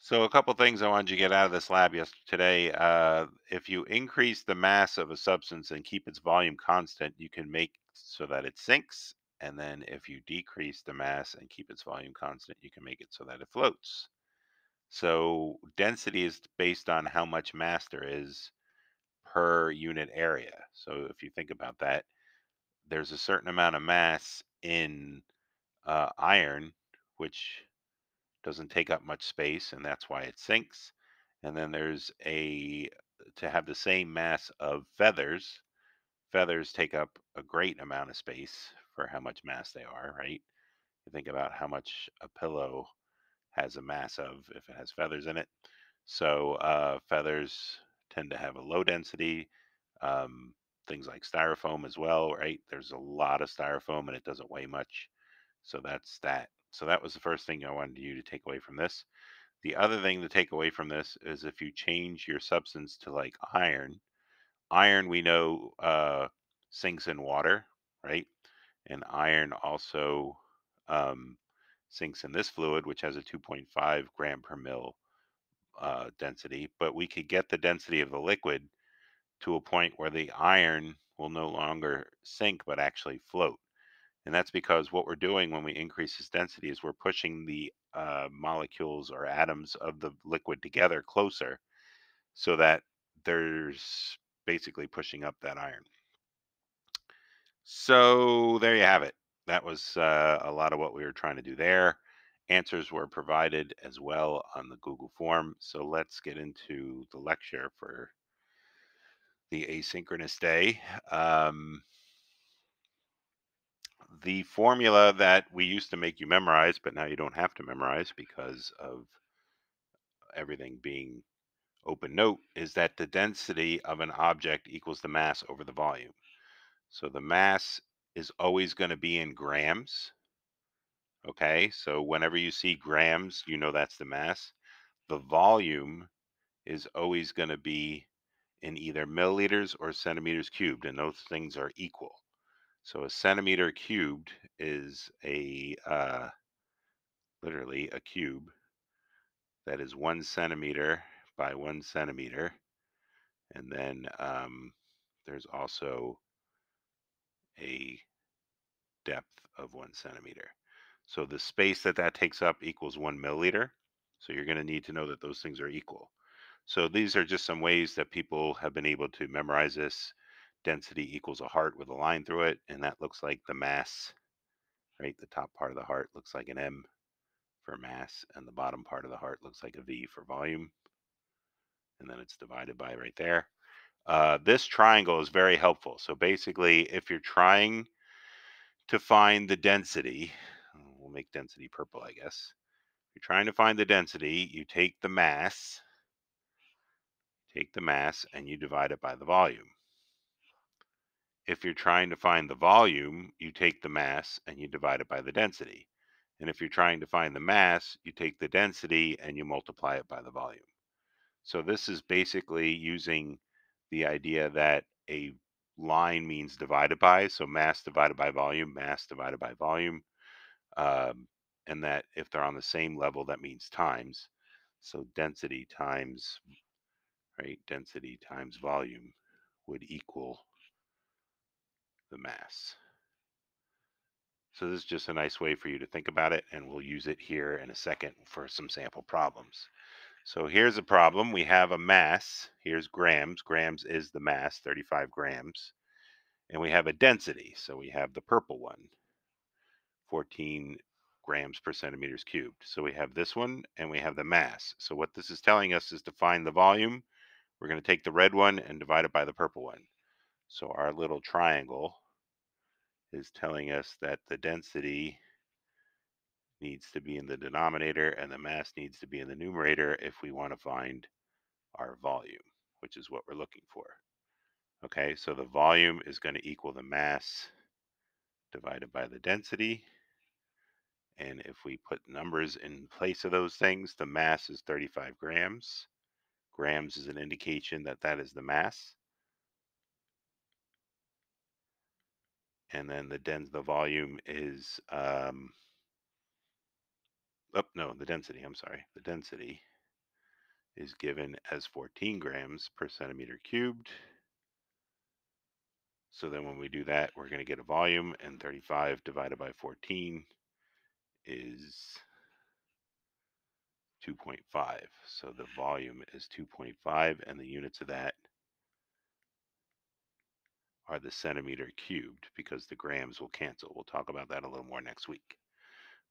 So a couple things I wanted you to get out of this lab yesterday. If you increase the mass of a substance and keep its volume constant, you can make so that it sinks. And then if you decrease the mass and keep its volume constant, you can make it so that it floats. So density is based on how much mass there is per unit area. So if you think about that, there's a certain amount of mass in iron, which doesn't take up much space, and that's why it sinks. And then there's a to have the same mass of feathers. Feathers take up a great amount of space for how much mass they are, right? You think about how much a pillow has a mass of if it has feathers in it. So feathers tend to have a low density. Um, Things like styrofoam as well, right? There's a lot of styrofoam and it doesn't weigh much. So that's that. So that was the first thing I wanted you to take away from this. The other thing to take away from this is if you change your substance to like iron, iron we know sinks in water, right? And iron also um, sinks in this fluid, which has a 2.5 gram per mil density. But we could get the density of the liquid to a point where the iron will no longer sink but actually float. And that's because what we're doing when we increase its density is we're pushing the molecules or atoms of the liquid together closer so that there's basically pushing up that iron. So there you have it. That was a lot of what we were trying to do there. Answers were provided as well on the Google form. So let's get into the lecture for the asynchronous day. The formula that we used to make you memorize, but now you don't have to memorize because of everything being open note, is that the density of an object equals the mass over the volume. So the mass is always going to be in grams. Okay, so whenever you see grams, you know that's the mass. The volume is always going to be in either milliliters or centimeters cubed, and those things are equal. So a centimeter cubed is a literally a cube that is 1 centimeter by 1 centimeter. And then there's also a depth of 1 centimeter. So the space that that takes up equals 1 milliliter. So you're going to need to know that those things are equal. So these are just some ways that people have been able to memorize this. Density equals a heart with a line through it, and that looks like the mass, right? The top part of the heart looks like an M for mass, and the bottom part of the heart looks like a V for volume. And then it's divided by right there. This triangle is very helpful. So basically, if you're trying to find the density, we'll make density purple, I guess. If you're trying to find the density, you take the mass and you divide it by the volume. If you're trying to find the volume, you take the mass and you divide it by the density. And if you're trying to find the mass, you take the density and you multiply it by the volume. So this is basically using the idea that a line means divided by, so mass divided by volume, mass divided by volume, um, and that if they're on the same level, that means times. So density times, right, density times volume would equal the mass. So this is just a nice way for you to think about it, and we'll use it here in a second for some sample problems. So here's a problem. We have a mass. Here's grams. Grams is the mass, 35 grams. And we have a density. So we have the purple one, 14 grams per centimeters cubed. So we have this one and we have the mass. So what this is telling us is to find the volume. We're going to take the red one and divide it by the purple one. So our little triangle is telling us that the density needs to be in the denominator and the mass needs to be in the numerator if we want to find our volume, which is what we're looking for. Okay, so the volume is going to equal the mass divided by the density. And if we put numbers in place of those things, the mass is 35 grams. Grams is an indication that that is the mass. And then the volume is, oh, no, the density, I'm sorry. The density is given as 14 grams per centimeter cubed. So then when we do that, we're going to get a volume, and 35 divided by 14 is 2.5. So the volume is 2.5, and the units of that are the centimeter cubed because the grams will cancel. We'll talk about that a little more next week.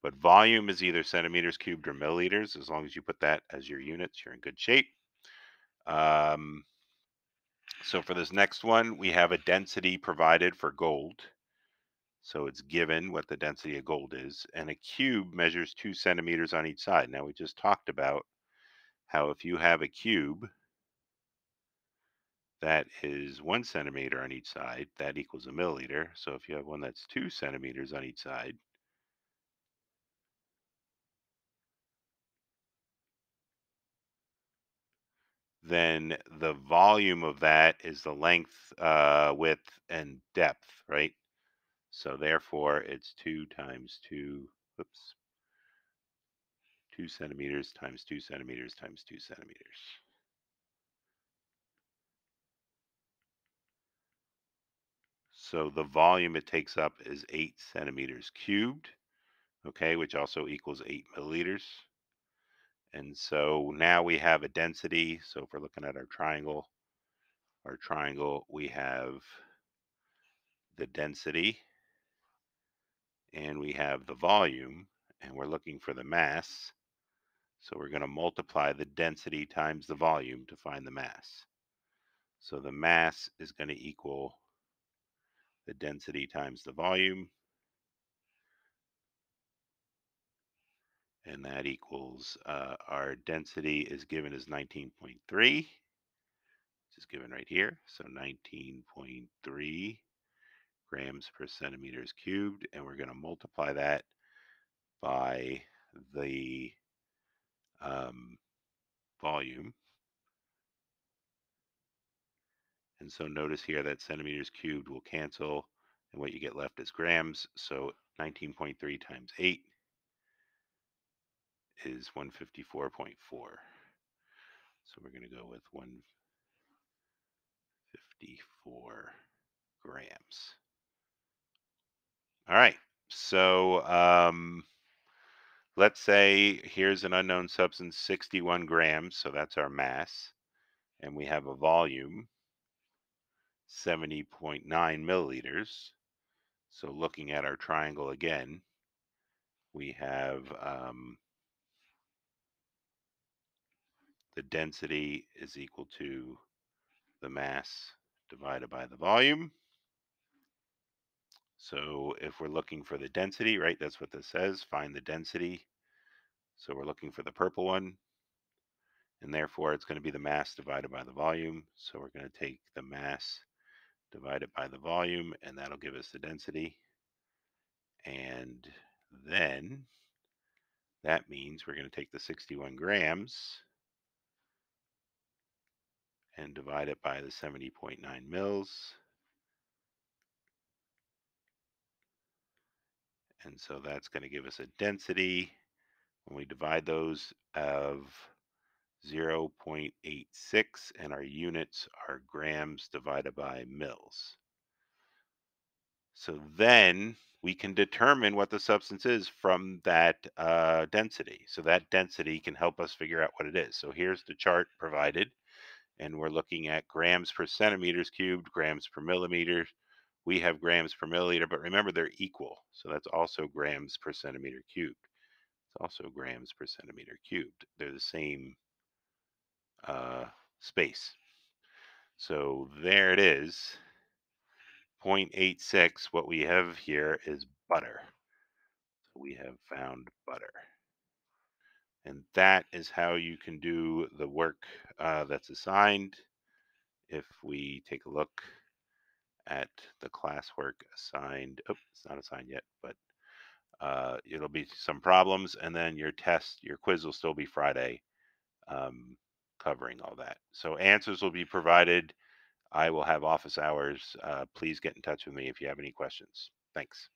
But volume is either centimeters cubed or milliliters. As long as you put that as your units, you're in good shape. So for this next one, we have a density provided for gold. So it's given what the density of gold is, and a cube measures 2 centimeters on each side. Now we just talked about how if you have a cube that is 1 centimeter on each side, that equals a milliliter. So if you have one that's 2 centimeters on each side, then the volume of that is the length, width, and depth, right? So therefore, it's 2 times 2, whoops, 2 centimeters times 2 centimeters times 2 centimeters. So the volume it takes up is 8 centimeters cubed, okay, which also equals 8 milliliters. And so now we have a density. So if we're looking at our triangle, we have the density and we have the volume, and we're looking for the mass. So we're going to multiply the density times the volume to find the mass. So the mass is going to equal the density times the volume, and that equals our density is given as 19.3, which is given right here. So 19.3 grams per centimeters cubed, and we're going to multiply that by the volume. And so notice here that centimeters cubed will cancel, and what you get left is grams. So 19.3 times 8 is 154.4. So we're going to go with 154 grams. All right. So let's say here's an unknown substance, 61 grams. So that's our mass. And we have a volume, 70.9 milliliters. So looking at our triangle again, we have the density is equal to the mass divided by the volume. So if we're looking for the density, right, that's what this says, find the density. So we're looking for the purple one, and therefore it's going to be the mass divided by the volume. So we're going to take the mass divided by the volume, and that'll give us the density. And then that means we're going to take the 61 grams and divide it by the 70.9 mils. And so that's going to give us a density when we divide those of 0.86, and our units are grams divided by mils. So then we can determine what the substance is from that density. So that density can help us figure out what it is. So here's the chart provided, and we're looking at grams per centimeters cubed, grams per millimeter. We have grams per milliliter, but remember they're equal. So that's also grams per centimeter cubed. It's also grams per centimeter cubed. They're the same space. So there it is, 0.86. What we have here is butter. So we have found butter. And that is how you can do the work that's assigned. If we take a look at the classwork assigned, oh, it's not assigned yet, but it'll be some problems, and then your test, your quiz will still be Friday, covering all that. So answers will be provided. I will have office hours. Please get in touch with me if you have any questions. Thanks.